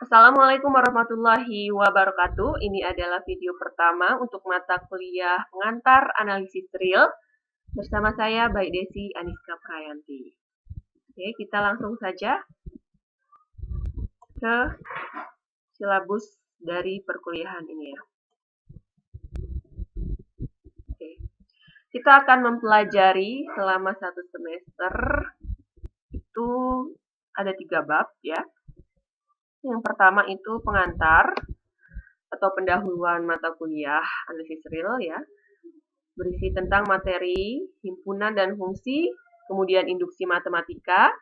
Assalamualaikum warahmatullahi wabarakatuh. Ini adalah video pertama untuk mata kuliah pengantar analisis real bersama saya Baik Desi Aniska Prayanti. Oke, kita langsung saja ke silabus dari perkuliahan ini ya. Oke. Kita akan mempelajari selama satu semester itu ada 3 bab ya. Yang pertama itu pengantar atau pendahuluan mata kuliah analisis real ya, berisi tentang materi, himpunan dan fungsi, kemudian induksi matematika,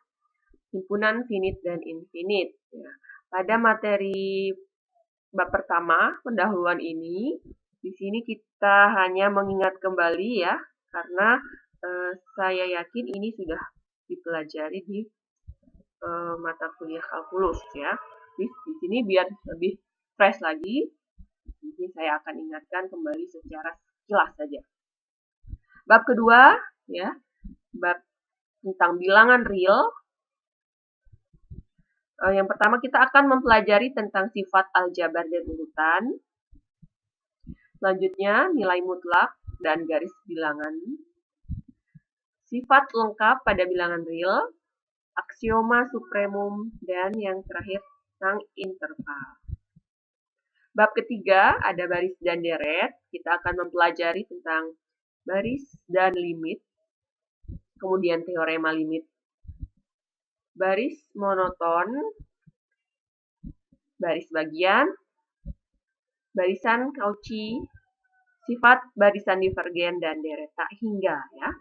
himpunan finite dan infinite. Ya. Pada materi bab pertama, pendahuluan ini, di sini kita hanya mengingat kembali ya, karena saya yakin ini sudah dipelajari di mata kuliah kalkulus ya. Di sini biar lebih fresh lagi, ini saya akan ingatkan kembali secara jelas saja. Bab kedua ya, bab tentang bilangan real. Yang pertama kita akan mempelajari tentang sifat aljabar dan urutan. Selanjutnya nilai mutlak dan garis bilangan. Sifat lengkap pada bilangan real, aksioma supremum, dan yang terakhir tentang interval. Bab ketiga ada baris dan deret. Kita akan mempelajari tentang baris dan limit, kemudian teorema limit, baris monoton, baris bagian, barisan Cauchy, sifat barisan divergen, dan deret tak hingga ya.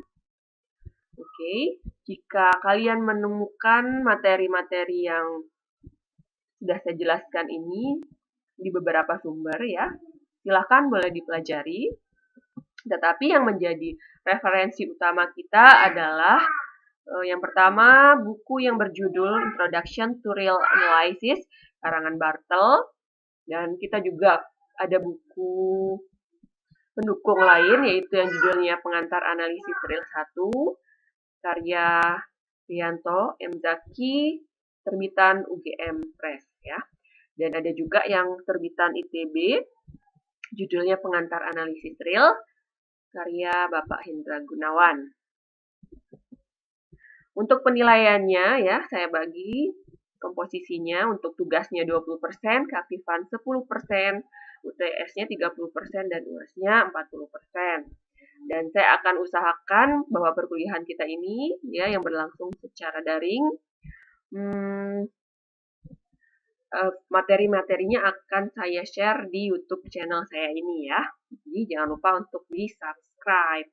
Oke, jika kalian menemukan materi-materi yang sudah saya jelaskan ini di beberapa sumber ya, silahkan boleh dipelajari. Tetapi yang menjadi referensi utama kita adalah yang pertama buku yang berjudul Introduction to Real Analysis karangan Bartel, dan kita juga ada buku pendukung lain yaitu yang judulnya Pengantar Analisis Real 1 karya Rianto M. Zaki, terbitan UGM Press ya. Dan ada juga yang terbitan ITB, judulnya Pengantar Analisis Real, karya Bapak Hendra Gunawan. Untuk penilaiannya ya, saya bagi komposisinya untuk tugasnya 20%, keaktifan 10%, UTS-nya 30%, dan UAS-nya 40%. Dan saya akan usahakan bahwa perkuliahan kita ini ya yang berlangsung secara daring, materi-materinya akan saya share di YouTube channel saya ini ya. Jadi jangan lupa untuk di-subscribe.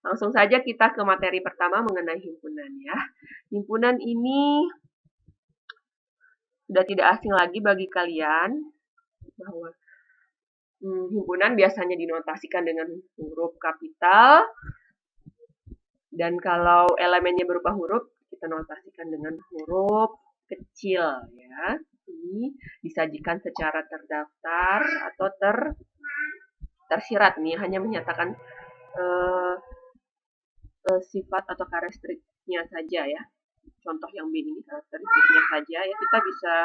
Langsung saja kita ke materi pertama mengenai himpunan ya. Himpunan ini sudah tidak asing lagi bagi kalian bahwa himpunan biasanya dinotasikan dengan huruf kapital, dan kalau elemennya berupa huruf kita notasikan dengan huruf kecil ya. Ini disajikan secara terdaftar atau tersirat nih, hanya menyatakan sifat atau karakteristiknya saja ya. Contoh yang B ini karakteristiknya saja ya, kita bisa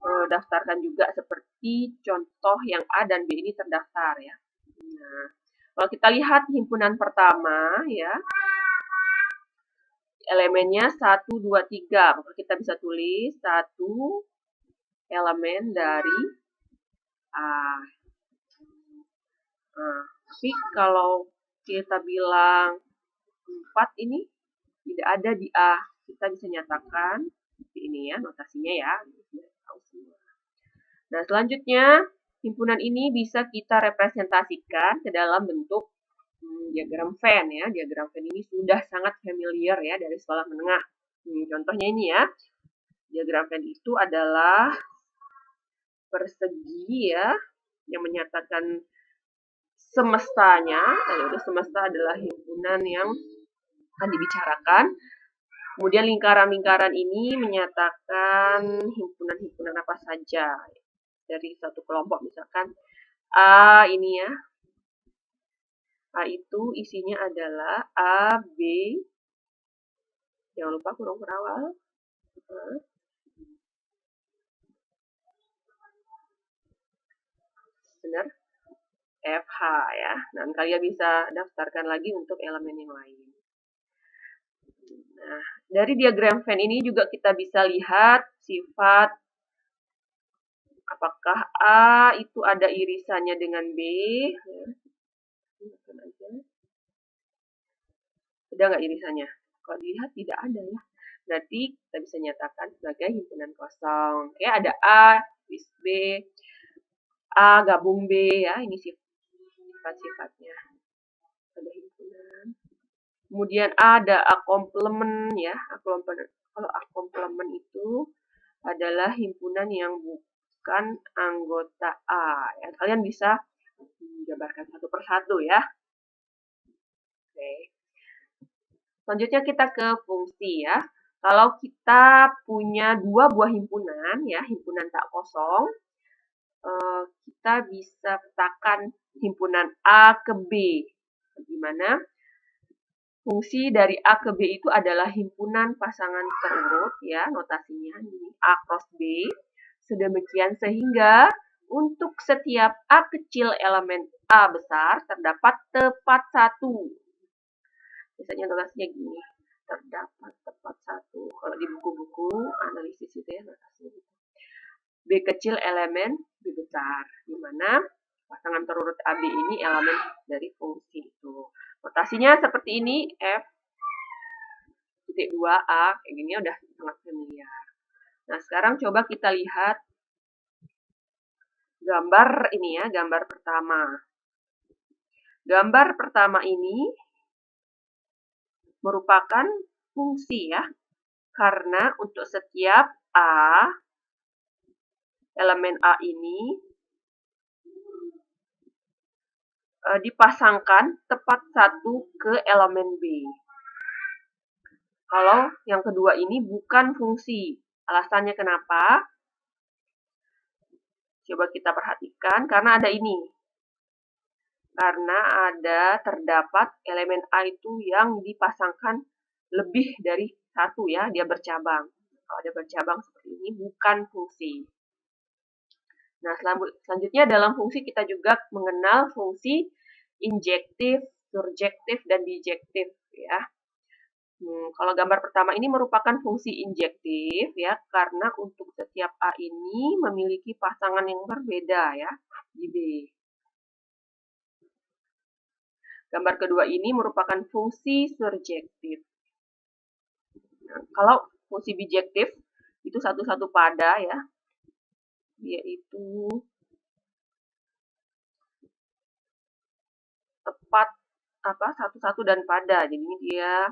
daftarkan juga seperti contoh yang A dan B ini terdaftar ya. Nah, kalau kita lihat himpunan pertama ya, elemennya 1, 2, 3. Maka kita bisa tulis 1 elemen dari A. Nah, tapi kalau kita bilang 4 ini tidak ada di A, kita bisa nyatakan seperti ini ya, notasinya ya. Nah, selanjutnya himpunan ini bisa kita representasikan ke dalam bentuk diagram Venn ya. Diagram Venn ini sudah sangat familiar ya dari sekolah menengah. Contohnya ini ya. Diagram Venn itu adalah persegi ya yang menyatakan semestanya. Semesta adalah himpunan yang akan dibicarakan. Kemudian lingkaran-lingkaran ini menyatakan himpunan-himpunan apa saja dari satu kelompok, misalkan A ini ya. A itu isinya adalah A, B, jangan lupa kurung perawal, benar FH ya. Dan kalian bisa daftarkan lagi untuk elemen yang lain. Nah, dari diagram Venn ini juga kita bisa lihat sifat apakah A itu ada irisannya dengan B. Ada nggak irisannya? Kalau dilihat tidak ada ya. Berarti kita bisa nyatakan sebagai himpunan kosong. Oke, ada A, bis B, A gabung B ya. Ini sifat-sifatnya. Ada himpunan. Kemudian ada A komplement ya. Kalau A komplement itu adalah himpunan yang bukan anggota A. Ya, kalian bisa menggambarkan satu persatu ya. Oke. Selanjutnya kita ke fungsi ya. Kalau kita punya dua buah himpunan ya, himpunan tak kosong, kita bisa petakan himpunan A ke B. Bagaimana? Fungsi dari A ke B itu adalah himpunan pasangan terurut ya, notasinya ini A cross B. Sedemikian sehingga untuk setiap A kecil elemen A besar terdapat tepat satu. Biasanya notasinya gini, terdapat tepat satu. Kalau di buku-buku analisis itu ya notasinya gitu. B kecil elemen B besar, di mana pasangan terurut AB ini elemen dari fungsi itu. Notasinya seperti ini, F titik 2A, kayak gini udah sangat familiar. Nah, sekarang coba kita lihat gambar ini ya, gambar pertama. Gambar pertama ini merupakan fungsi ya, karena untuk setiap A, elemen A ini dipasangkan tepat satu ke elemen B. Kalau yang kedua ini bukan fungsi. Alasannya kenapa? Coba kita perhatikan, karena ada ini. Karena terdapat elemen A itu yang dipasangkan lebih dari satu ya, dia bercabang. Kalau ada bercabang seperti ini, bukan fungsi. Nah, selanjutnya dalam fungsi kita juga mengenal fungsi injektif, surjektif, dan dijektif ya. Kalau gambar pertama ini merupakan fungsi injektif ya, karena untuk setiap A ini memiliki pasangan yang berbeda ya di B. Gambar kedua ini merupakan fungsi surjektif. Nah, kalau fungsi bijektif itu satu-satu pada ya, yaitu tepat satu-satu dan pada. Jadi ini dia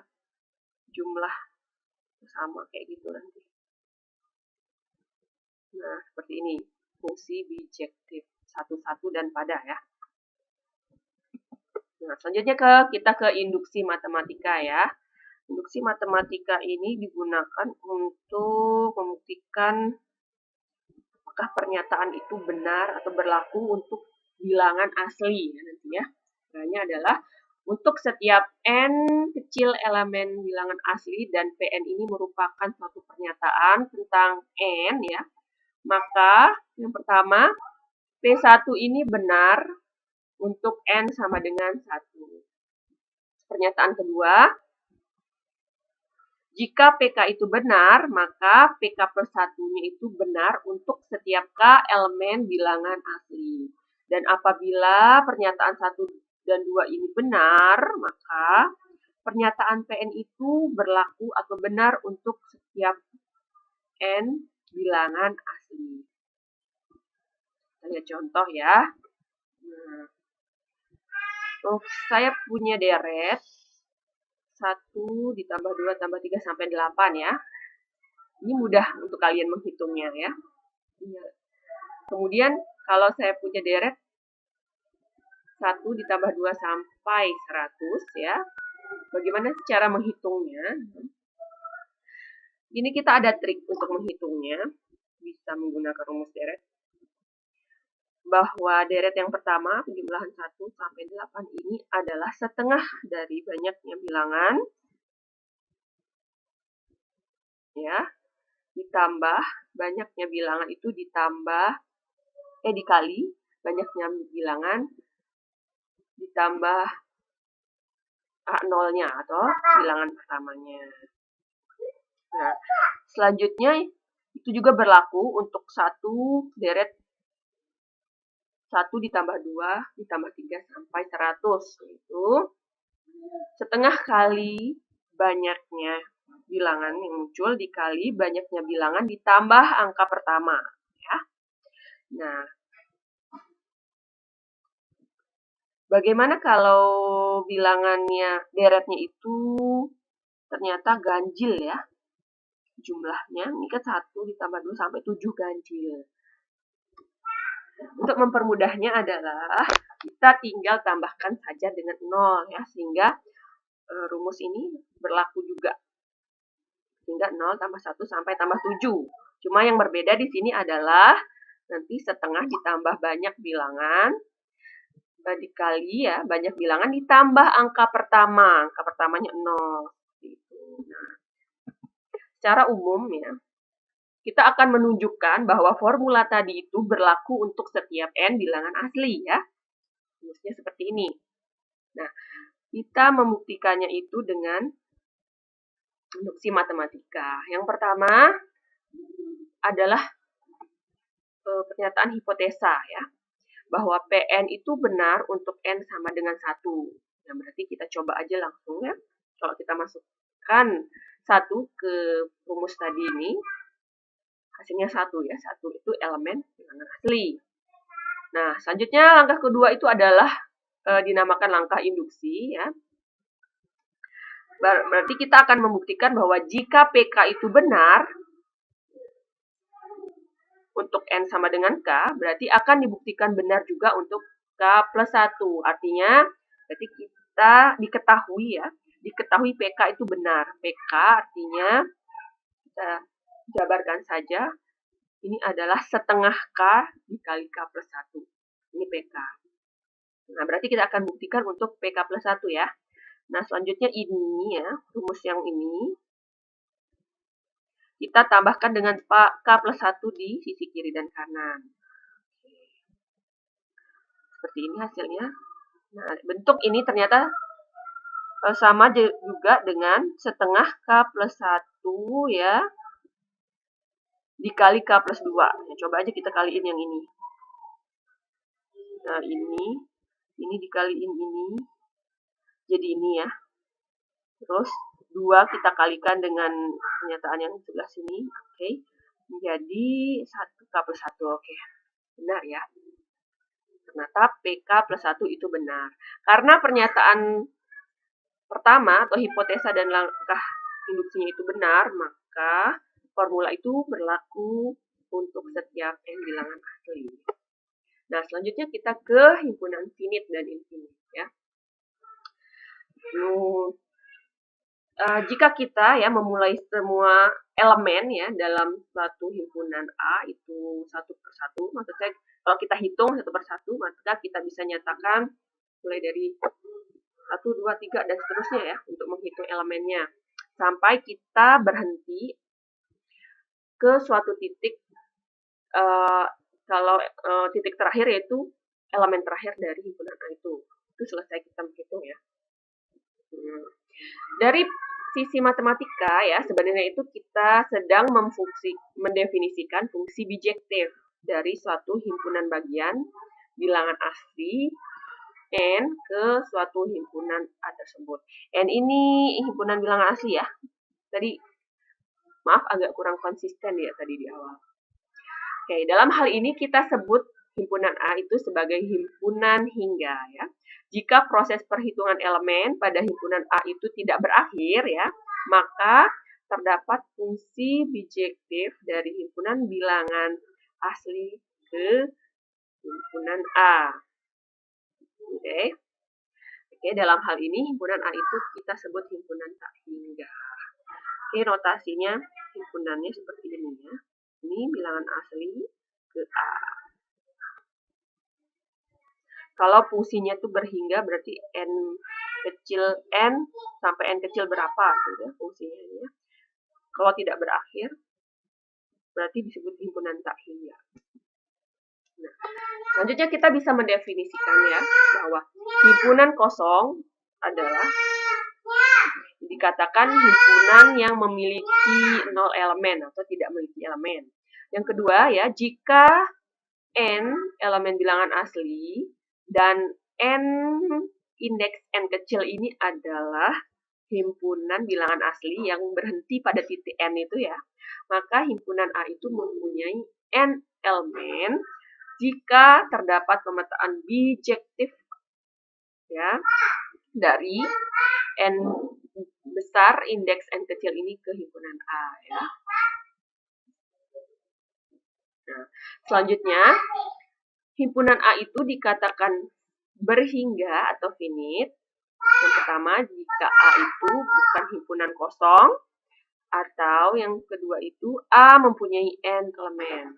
jumlah sama kayak gitu nanti. Nah, seperti ini fungsi bijektif satu-satu dan pada ya. Nah, selanjutnya kita ke induksi matematika ya. Induksi matematika ini digunakan untuk membuktikan apakah pernyataan itu benar atau berlaku untuk bilangan asli ya, nanti ya. Caranya adalah untuk setiap n kecil elemen bilangan asli dan Pn ini merupakan suatu pernyataan tentang n ya, maka yang pertama P1 ini benar untuk n sama dengan 1. Pernyataan kedua, jika PK itu benar, maka PK plus 1-nya itu benar untuk setiap K elemen bilangan asli. Dan apabila pernyataan 1 dan 2 ini benar, maka pernyataan Pn itu berlaku atau benar untuk setiap N bilangan asli. Kita lihat contoh ya. Nah, saya punya deret 1 ditambah 2 tambah 3 sampai 8 ya. Ini mudah untuk kalian menghitungnya ya. Kemudian kalau saya punya deret 1 ditambah 2 sampai 100 ya. Bagaimana cara menghitungnya? Ini kita ada trik untuk menghitungnya. Bisa menggunakan rumus deret. Bahwa deret yang pertama, penjumlahan 1 sampai 8 ini adalah setengah dari banyaknya bilangan. Ya, ditambah banyaknya bilangan itu dikali banyaknya bilangan ditambah A0-nya atau bilangan pertamanya. Nah, selanjutnya itu juga berlaku untuk 1 deret 1 ditambah 2 ditambah 3 sampai 100, yaitu setengah kali banyaknya bilangan yang muncul dikali banyaknya bilangan ditambah angka pertama, ya. Nah, bagaimana kalau bilangannya deretnya itu ternyata ganjil ya jumlahnya? Ini kan 1 ditambah 2 sampai 7 ganjil. Untuk mempermudahnya adalah kita tinggal tambahkan saja dengan 0 ya, sehingga rumus ini berlaku juga. Sehingga 0 tambah 1 sampai tambah 7. Cuma yang berbeda di sini adalah nanti setengah ditambah banyak bilangan dikali ya, banyak bilangan ditambah angka pertama. Angka pertamanya 0. Nah, secara umum ya, kita akan menunjukkan bahwa formula tadi itu berlaku untuk setiap n bilangan asli ya. Rumusnya seperti ini. Nah, kita membuktikannya itu dengan induksi matematika. Yang pertama adalah pernyataan hipotesa ya, bahwa PN itu benar untuk N sama dengan 1. Nah, berarti kita coba aja langsung ya. Kalau kita masukkan 1 ke rumus tadi ini, hasilnya 1 ya. 1 itu elemen bilangan asli. Nah, selanjutnya langkah kedua itu adalah dinamakan langkah induksi ya. Berarti kita akan membuktikan bahwa jika PK itu benar untuk N sama dengan K, berarti akan dibuktikan benar juga untuk K plus 1. Artinya, berarti kita diketahui PK itu benar. PK artinya, kita jabarkan saja, ini adalah setengah K dikali K plus 1. Ini PK. Nah, berarti kita akan buktikan untuk PK plus 1 ya. Nah, selanjutnya ini ya, rumus yang ini, kita tambahkan dengan K plus 1 di sisi kiri dan kanan. Seperti ini hasilnya. Nah, bentuk ini ternyata sama juga dengan setengah K plus 1 ya, dikali K plus 2. Nah, coba aja kita kaliin yang ini. Nah, ini dikaliin ini, jadi ini ya. Terus 2 kita kalikan dengan pernyataan yang sebelah sini, oke. Jadi 1 K plus 1, oke. Benar ya. Ternyata PK plus 1 itu benar. Karena pernyataan pertama atau hipotesa dan langkah induksinya itu benar, maka formula itu berlaku untuk setiap n bilangan asli. Nah, selanjutnya kita ke himpunan finite dan infinite ya. Jika kita ya memulai semua elemen ya dalam suatu himpunan A itu satu per satu, maksud saya kalau kita hitung satu per satu, maka kita bisa nyatakan mulai dari 1, 2, 3 dan seterusnya ya untuk menghitung elemennya sampai kita berhenti ke suatu titik, kalau titik terakhir yaitu elemen terakhir dari himpunan A itu selesai kita menghitung ya. Dari sisi matematika ya, sebenarnya itu kita sedang mendefinisikan fungsi bijektif dari suatu himpunan bagian bilangan asli N ke suatu himpunan A tersebut. N ini himpunan bilangan asli ya. Tadi, maaf agak kurang konsisten ya tadi di awal. Oke, dalam hal ini kita sebut himpunan A itu sebagai himpunan hingga ya. Jika proses perhitungan elemen pada himpunan A itu tidak berakhir ya, maka terdapat fungsi bijektif dari himpunan bilangan asli ke himpunan A. Oke. Dalam hal ini himpunan A itu kita sebut himpunan tak hingga. Oke, notasinya himpunannya seperti ini ya. Ini bilangan asli ke A. Kalau fungsinya itu berhingga berarti n kecil n sampai n kecil berapa gitu ya fungsinya ya. Kalau tidak berakhir berarti disebut himpunan tak hingga. Selanjutnya kita bisa mendefinisikan ya bahwa himpunan kosong adalah dikatakan himpunan yang memiliki 0 elemen atau tidak memiliki elemen. Yang kedua ya, jika n elemen bilangan asli dan n indeks n kecil ini adalah himpunan bilangan asli yang berhenti pada titik n itu ya, maka himpunan A itu mempunyai n elemen jika terdapat pemetaan bijektif ya dari n besar indeks n kecil ini ke himpunan A ya. Nah, selanjutnya himpunan A itu dikatakan berhingga atau finite. Yang pertama, jika A itu bukan himpunan kosong, atau yang kedua itu A mempunyai n elemen.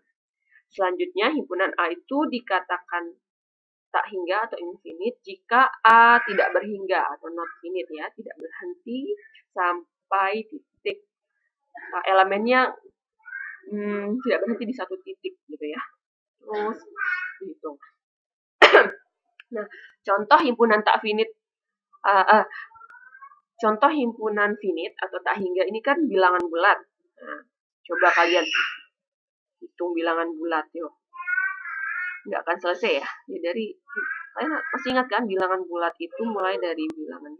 Selanjutnya, himpunan A itu dikatakan tak hingga atau infinite jika A tidak berhingga atau not finite ya, tidak berhenti sampai titik elemennya tidak berhenti di satu titik gitu ya. Terus gitu. Nah, contoh himpunan tak finite contoh himpunan finite atau tak hingga ini kan bilangan bulat. Nah, coba kalian hitung bilangan bulat yuk. Nggak akan selesai ya. Dari kalian masih ingat kan bilangan bulat itu mulai dari bilangan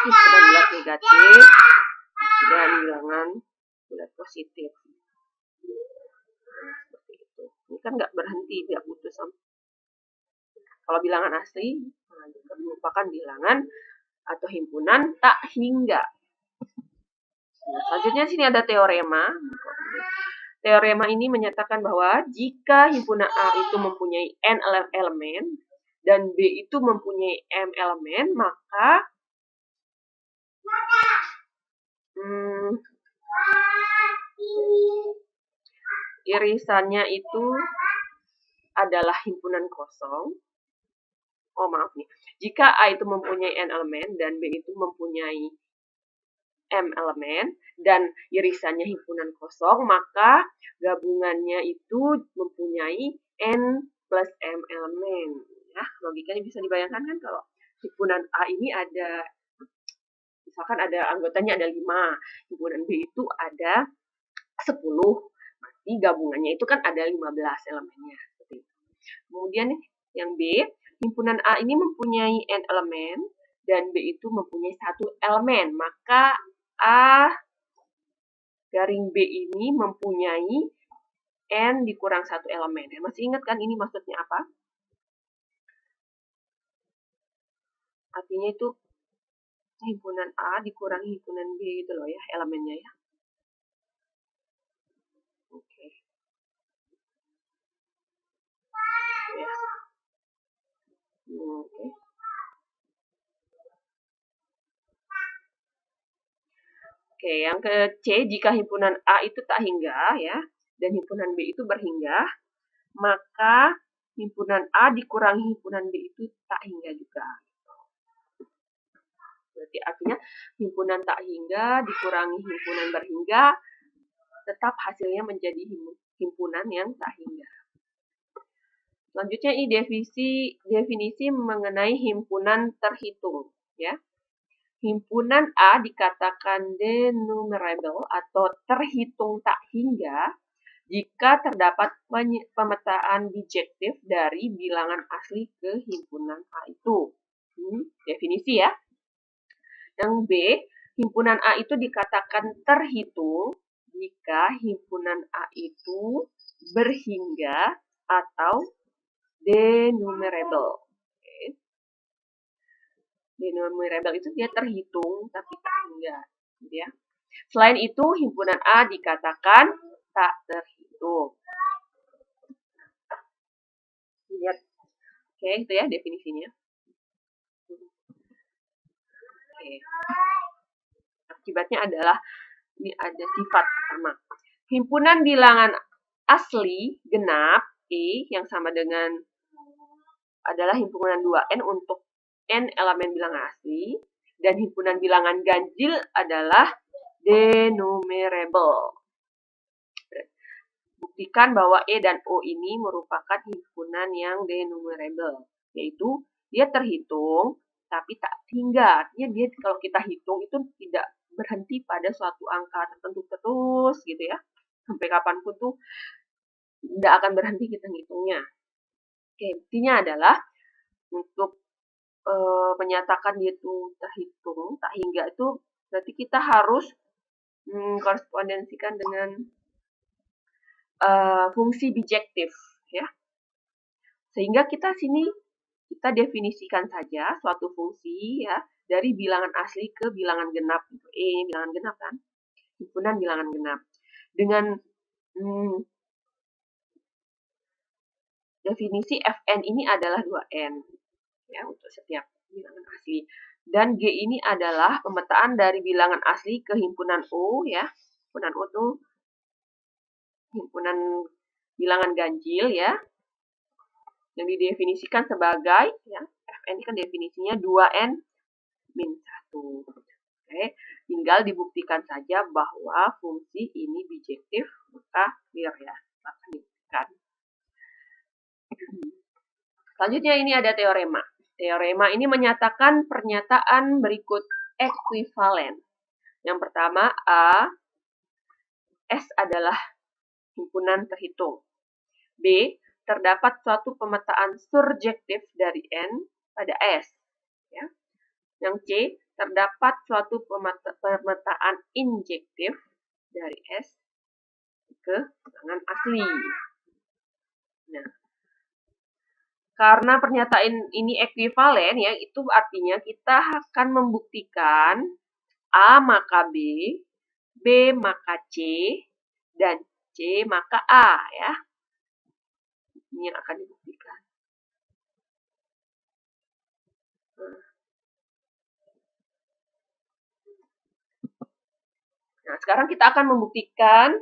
bulat negatif dan bilangan bulat positif. Nah, seperti itu. Ini kan nggak berhenti, tidak putus. Kalau bilangan asli merupakan bilangan atau himpunan tak hingga. Nah, selanjutnya sini ada teorema. Teorema ini menyatakan bahwa jika himpunan A itu mempunyai n elemen dan B itu mempunyai m elemen, maka irisannya itu adalah himpunan kosong. Oh maaf nih, jika A itu mempunyai n elemen dan B itu mempunyai m elemen dan irisannya himpunan kosong, maka gabungannya itu mempunyai n plus m elemen. Ya, logikanya bisa dibayangkan kan kalau himpunan A ini ada, misalkan ada anggotanya ada 5, himpunan B itu ada 10, berarti gabungannya itu kan ada 15 elemennya. Kemudian yang B, himpunan A ini mempunyai n elemen dan B itu mempunyai 1 elemen, maka A garing B ini mempunyai n dikurang 1 elemen. Masih ingat kan ini maksudnya apa? Artinya itu himpunan A dikurangi himpunan B gitu loh ya, elemennya ya. Oke. Ya. Oke. Oke, yang ke C, jika himpunan A itu tak hingga ya, dan himpunan B itu berhingga, maka himpunan A dikurangi himpunan B itu tak hingga juga. Berarti artinya himpunan tak hingga dikurangi himpunan berhingga, tetap hasilnya menjadi himpunan yang tak hingga. Selanjutnya ini definisi mengenai himpunan terhitung ya. Himpunan A dikatakan denumerable atau terhitung tak hingga jika terdapat pemetaan bijektif dari bilangan asli ke himpunan A itu. Definisi ya. Yang B, himpunan A itu dikatakan terhitung jika himpunan A itu berhingga atau denumerable. Denumerable itu dia terhitung tapi tak hingga, gitu ya. Selain itu, himpunan A dikatakan tak terhitung. Lihat, oke, itu ya definisinya. Oke. Akibatnya adalah ini ada sifat pertama. Himpunan bilangan asli genap E yang sama dengan adalah himpunan 2n untuk n elemen bilangan asli, dan himpunan bilangan ganjil adalah denumerable. membuktikan bahwa E dan O ini merupakan himpunan yang denumerable, yaitu dia terhitung tapi tak hingga. Artinya dia kalau kita hitung itu tidak berhenti pada suatu angka tertentu terus gitu ya. Sampai kapanpun tuh tidak akan berhenti kita ngitungnya. Oke, buktinya adalah untuk menyatakan dia itu terhitung tak hingga itu berarti kita harus korespondensikan dengan fungsi bijektif ya. Sehingga kita definisikan saja suatu fungsi ya dari bilangan asli ke bilangan genap. E bilangan genap kan, himpunan bilangan genap. Dengan definisi Fn ini adalah 2n ya untuk setiap bilangan asli. Dan G ini adalah pemetaan dari bilangan asli ke himpunan O ya. Himpunan O itu himpunan bilangan ganjil ya. Yang didefinisikan sebagai ya, Fn ini kan definisinya 2n min 1. Oke, tinggal dibuktikan saja bahwa fungsi ini bijektif, maka clear ya, akan dibuktikan. Selanjutnya ini ada teorema. Teorema ini menyatakan pernyataan berikut ekuivalen. Yang pertama, A, S adalah himpunan terhitung. B, terdapat suatu pemetaan surjektif dari N pada S. Ya. Yang C, terdapat suatu pemetaan injektif dari S ke bilangan asli. Nah, karena pernyataan ini ekuivalen ya, itu artinya kita akan membuktikan A maka B, B maka C, dan C maka A ya. Ini yang akan dibuktikan. Nah, sekarang kita akan membuktikan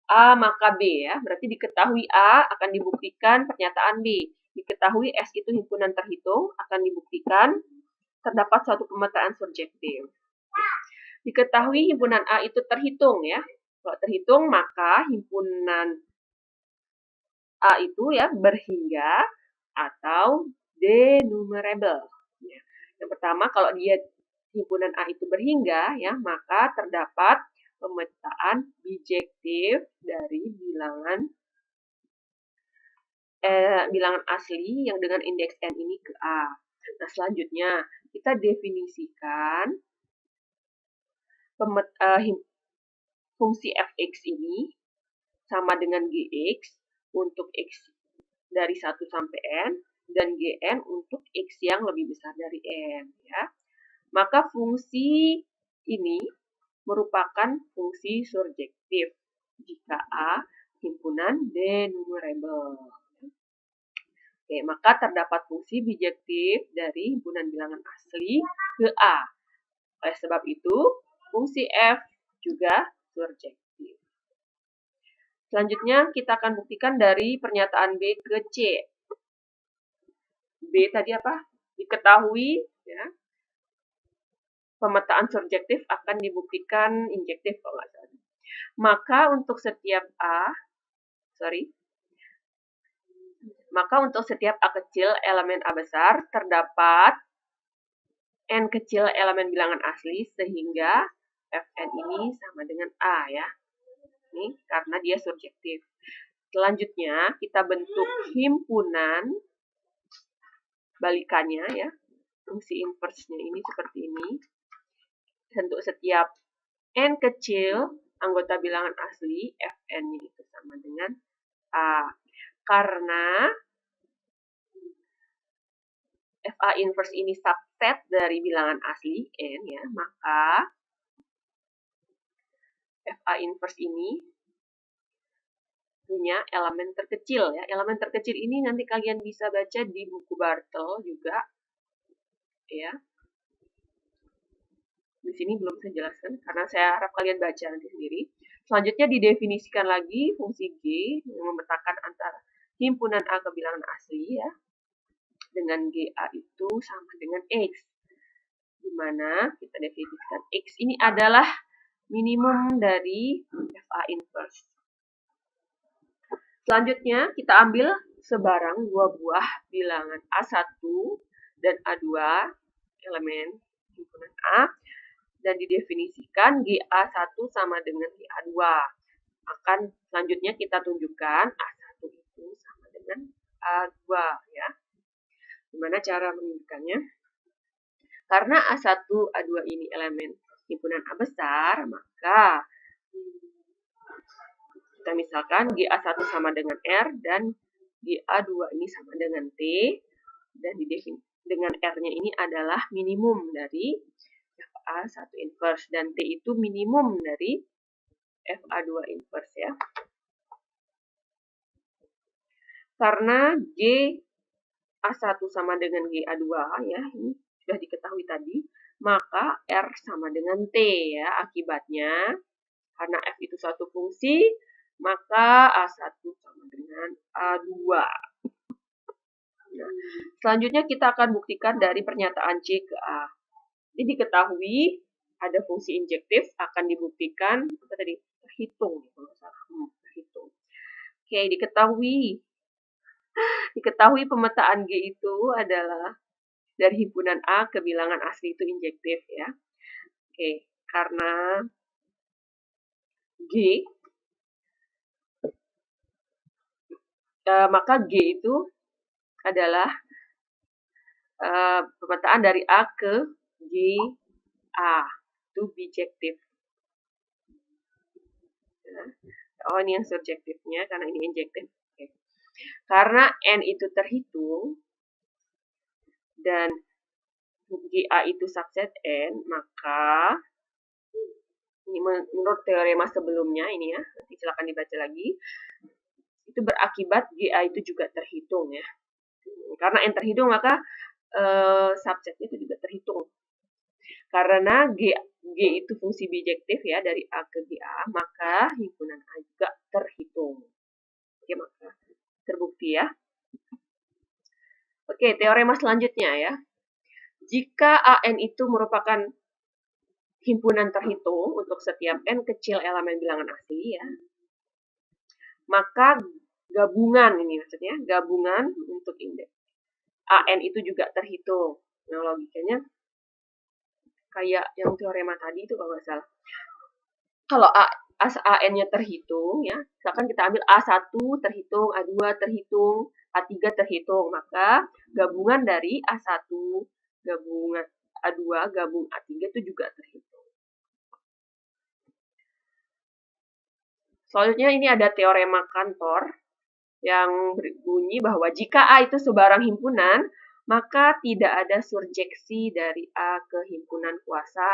A maka B ya. Berarti diketahui A akan dibuktikan pernyataan B. Diketahui S itu himpunan terhitung akan dibuktikan terdapat suatu pemetaan surjektif. Diketahui himpunan A itu terhitung ya. Kalau terhitung maka himpunan A itu ya berhingga atau denumerable. Ya. Yang pertama kalau dia himpunan A itu berhingga ya, maka terdapat pemetaan bijektif dari bilangan asli yang dengan indeks n ini ke A. Nah, selanjutnya kita definisikan fungsi fx ini sama dengan gx untuk x dari 1 sampai n dan gn untuk x yang lebih besar dari n ya. Maka fungsi ini merupakan fungsi surjektif jika A himpunan denumerable. Oke, maka terdapat fungsi bijektif dari himpunan bilangan asli ke A. Oleh sebab itu, fungsi F juga surjektif. Selanjutnya, kita akan buktikan dari pernyataan B ke C. B tadi apa? Diketahui, ya, pemetaan surjektif akan dibuktikan injektif kalau nggak salah. Maka untuk setiap A kecil elemen A besar terdapat N kecil elemen bilangan asli sehingga Fn ini sama dengan A ya. Ini karena dia surjektif. Selanjutnya kita bentuk himpunan balikannya ya. Fungsi inverse-nya ini seperti ini. Untuk setiap N kecil anggota bilangan asli, Fn-nya itu sama dengan A. Karena FA inverse ini subset dari bilangan asli N ya, maka FA inverse ini punya elemen terkecil ya. Elemen terkecil ini nanti kalian bisa baca di buku Bartel juga ya. Di sini belum saya jelaskan karena saya harap kalian baca nanti sendiri. Selanjutnya didefinisikan lagi fungsi G yang memetakan antara himpunan A ke bilangan asli ya. Dengan GA itu sama dengan X. Di mana kita definisikan X ini adalah minimum dari FA inverse. Selanjutnya kita ambil sebarang dua buah bilangan A1 dan A2 elemen himpunan A dan didefinisikan GA1 sama dengan GA2. Selanjutnya kita tunjukkan A1 itu sama dengan A2 ya. Gimana cara menunjukkannya? Karena A1, A2 ini elemen himpunan A besar, maka kita misalkan GA1 sama dengan R dan GA2 ini sama dengan T, dan dengan R-nya ini adalah minimum dari FA1 inverse, dan T itu minimum dari FA2 inverse ya. Karena GA1 sama dengan GA2 ya, ini sudah diketahui tadi, maka R sama dengan T ya. Akibatnya, karena F itu suatu fungsi, maka A1 sama dengan A2. Nah, selanjutnya kita akan buktikan dari pernyataan C ke A. Jadi diketahui ada fungsi injektif akan dibuktikan terhitung. Terhitung. Oke, diketahui pemetaan G itu adalah dari himpunan A ke bilangan asli itu injektif ya. Oke, karena G maka G itu adalah pemetaan dari A ke G A, itu bijektif. Oh, ini yang subjektifnya karena ini injektif. Okay. Karena N itu terhitung dan GA itu subset N, maka ini menurut teorema sebelumnya ini ya, nanti silakan dibaca lagi. Itu berakibat GA itu juga terhitung ya. Karena N terhitung maka subsetnya itu juga terhitung. Karena G itu fungsi bijektif ya dari A ke GA, maka himpunan A juga terhitung. Oke, maka terbukti ya. Oke, teorema selanjutnya ya. Jika AN itu merupakan himpunan terhitung untuk setiap N kecil elemen bilangan asli ya, maka gabungan ini maksudnya, gabungan untuk indeks AN itu juga terhitung. Nah, logikanya kayak yang teorema tadi itu kalau nggak salah. Kalau AN-nya terhitung ya, misalkan kita ambil A1 terhitung, A2 terhitung, A3 terhitung, maka gabungan dari A1 gabungan A2 gabung A3 itu juga terhitung. Selanjutnya ini ada teorema Cantor yang berbunyi bahwa jika A itu sebarang himpunan, maka tidak ada surjeksi dari A ke himpunan kuasa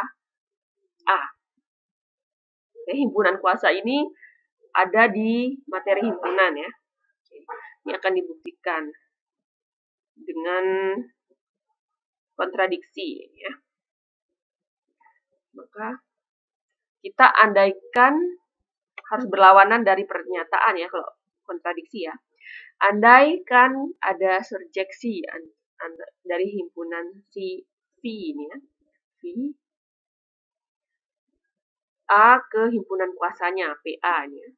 A. Himpunan kuasa ini ada di materi himpunan ya. Ini akan dibuktikan dengan kontradiksi ya. Maka kita andaikan harus berlawanan dari pernyataan ya kalau kontradiksi ya. Andaikan ada surjeksi dari himpunan si V ini ya. V A ke himpunan kuasanya PA ini ya.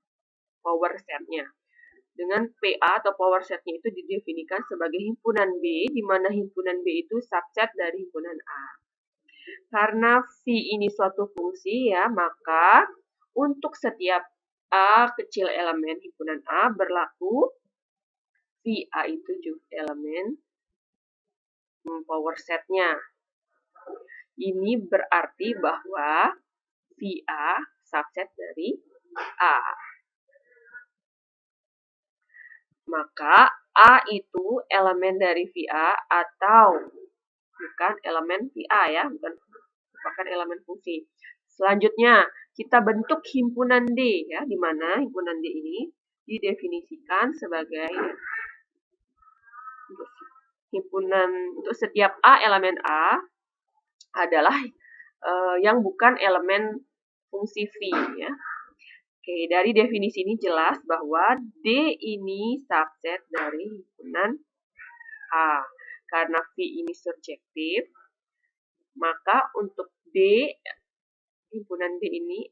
Power setnya. Dengan PA atau power setnya itu didefinisikan sebagai himpunan B, di mana himpunan B itu subset dari himpunan A. Karena V ini suatu fungsi ya, maka untuk setiap A kecil elemen himpunan A berlaku VA itu juga elemen power setnya. Ini berarti bahwa VA subset dari A. Maka A itu elemen dari VA atau bukan elemen VA ya, bukan elemen fungsi. Selanjutnya, kita bentuk himpunan D ya, di mana himpunan D ini didefinisikan sebagai himpunan untuk setiap A elemen A adalah yang bukan elemen fungsi V ya. Oke, dari definisi ini jelas bahwa D ini subset dari himpunan A. Karena V ini surjektif, maka untuk D, himpunan D ini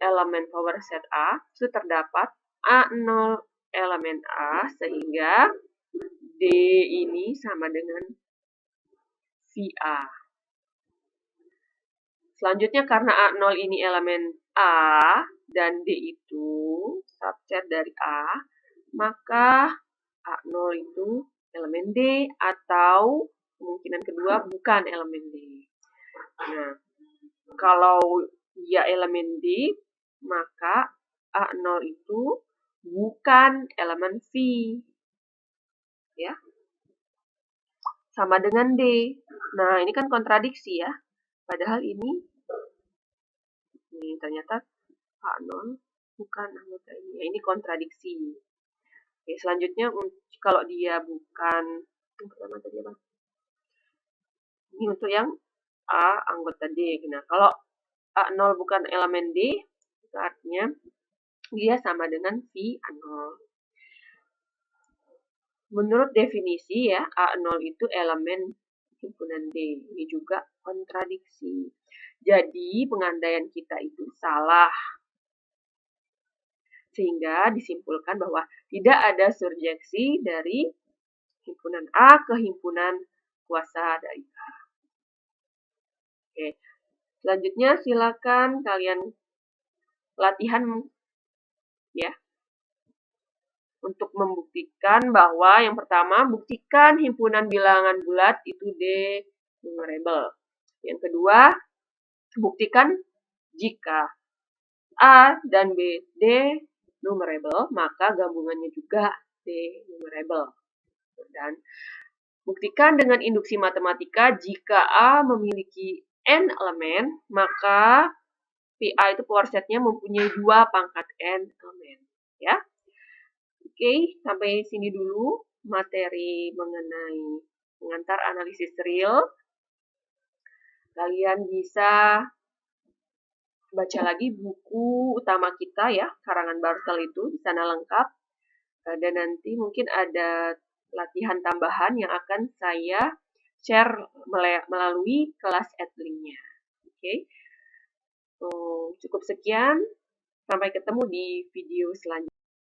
elemen power set A, itu terdapat A0 elemen A, sehingga D ini sama dengan VA. Selanjutnya karena A0 ini elemen A dan D itu subset dari A, maka A0 itu elemen D atau kemungkinan kedua bukan elemen D. Nah, kalau dia elemen D, maka A0 itu bukan elemen V. Ya. Sama dengan D. Nah, ini kan kontradiksi ya. Padahal ini ternyata A0 bukan anggota ini. Ya, ini kontradiksi. Oke, selanjutnya kalau dia bukan yang pertama tadi apa? Ini untuk yang A anggota D. Nah, kalau A0 bukan elemen D, itu artinya dia sama dengan V A0. Menurut definisi ya, A0 itu elemen himpunan D. Ini juga kontradiksi. Jadi, pengandaian kita itu salah. Sehingga disimpulkan bahwa tidak ada surjeksi dari himpunan A ke himpunan kuasa dari A. Oke. Selanjutnya silakan kalian latihan ya untuk membuktikan bahwa yang pertama, buktikan himpunan bilangan bulat itu D numerable. Yang kedua, buktikan jika A dan B D numerable, maka gabungannya juga D numerable. Dan buktikan dengan induksi matematika jika A memiliki N elemen, maka PA itu power setnya mempunyai 2 pangkat N elemen. Ya. Oke, sampai sini dulu materi mengenai pengantar analisis real. Kalian bisa baca lagi buku utama kita ya, karangan Bartel itu, di sana lengkap. Dan nanti mungkin ada latihan tambahan yang akan saya share melalui kelas Edlink-nya. Oke. Cukup sekian. Sampai ketemu di video selanjutnya.